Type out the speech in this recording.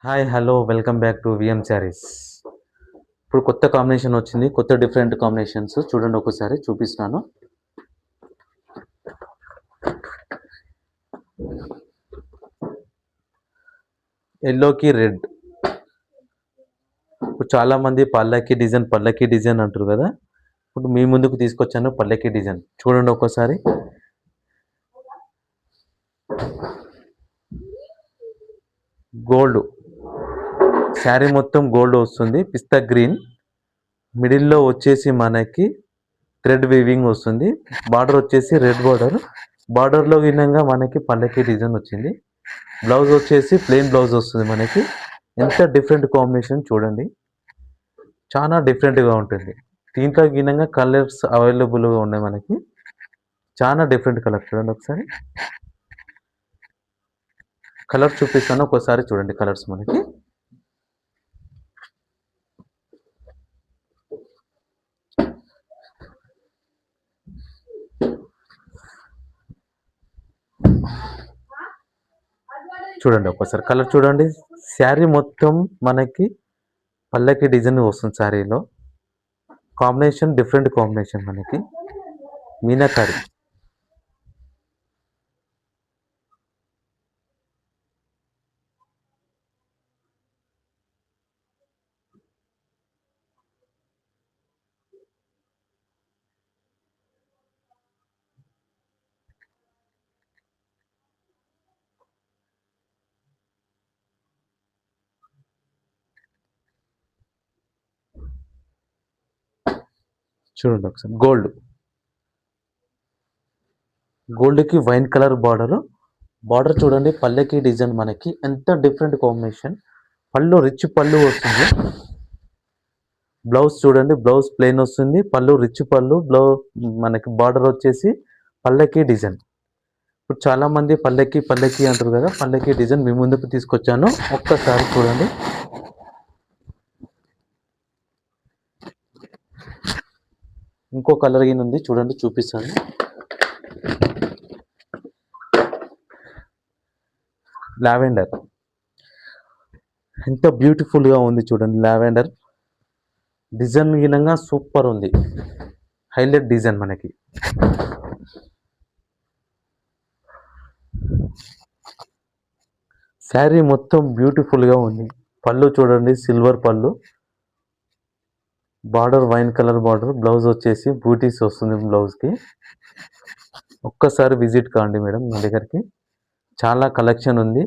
Hi hello welcome back to VM saris. ఇప్పుడు కొత్త combination వచ్చింది, కొత్త డిఫరెంట్ కాంబినేషన్స్ చూడండి. ఒకసారి చూపిస్తాను. ఎల్లోకి రెడ్. ఇప్పుడు చాలా మంది పల్లకి డిజైన్ అంటారు కదా. ఇప్పుడు మీ ముందుకు తీసుకొచ్చాను పల్లకి డిజైన్. చూడండి ఒకసారి. గోల్డ్ శారీ మొత్తం గోల్డ్ వస్తుంది, పిస్తా గ్రీన్. మిడిల్లో వచ్చేసి మనకి థ్రెడ్ వీవింగ్ వస్తుంది. బార్డర్ వచ్చేసి రెడ్ బార్డర్. బార్డర్లో విధంగా మనకి పల్లకి డిజైన్ వచ్చింది. బ్లౌజ్ వచ్చేసి ప్లెయిన్ బ్లౌజ్ వస్తుంది మనకి. ఎంత డిఫరెంట్ కాంబినేషన్ చూడండి, చాలా డిఫరెంట్గా ఉంటుంది. దీంట్లో విధంగా కలర్స్ అవైలబుల్గా ఉన్నాయి మనకి. చాలా డిఫరెంట్ కలర్ చూడండి. ఒకసారి కలర్ చూపిస్తాను, ఒకసారి చూడండి కలర్స్ మనకి. చూడండి ఒకసారి కలర్ చూడండి. శారీ మొత్తం మనకి పల్లకి డిజైన్ వస్తుంది. శారీలో కాంబినేషన్ డిఫరెంట్ కాంబినేషన్ మనకి మీనాకారి. చూడండి ఒకసారి గోల్డ్కి వైన్ కలర్ బార్డర్ చూడండి. పల్లకి డిజైన్ మనకి ఎంత డిఫరెంట్ కాంబినేషన్. పళ్ళు రిచ్ పళ్ళు వస్తుంది. బ్లౌజ్ చూడండి, బ్లౌజ్ ప్లెయిన్ వస్తుంది, పళ్ళు రిచ్ పళ్ళు. మనకి బార్డర్ వచ్చేసి పల్లకి డిజైన్. ఇప్పుడు చాలా మంది పల్లకి అంటారు కదా. పల్లకి డిజైన్ మీ ముందుకు తీసుకొచ్చాను, ఒక్కసారి చూడండి. ఇంకో కలర్ గిన్ ఉంది చూడండి, చూపిస్తాను. లావెండర్ ఎంత బ్యూటిఫుల్ గా ఉంది చూడండి. లావెండర్ డిజైన్ గినంగా సూపర్ ఉంది, హైలైట్ డిజైన్ మనకి. శారీ మొత్తం బ్యూటిఫుల్ గా ఉంది. పళ్ళు చూడండి, సిల్వర్ పళ్ళు, border wine colour border. Blouse వచ్చేసి బూటీస్ వస్తుంది బ్లౌజ్కి. ఒక్కసారి విజిట్ కాండి మేడం నా దగ్గరికి. చాలా కలెక్షన్ ఉంది.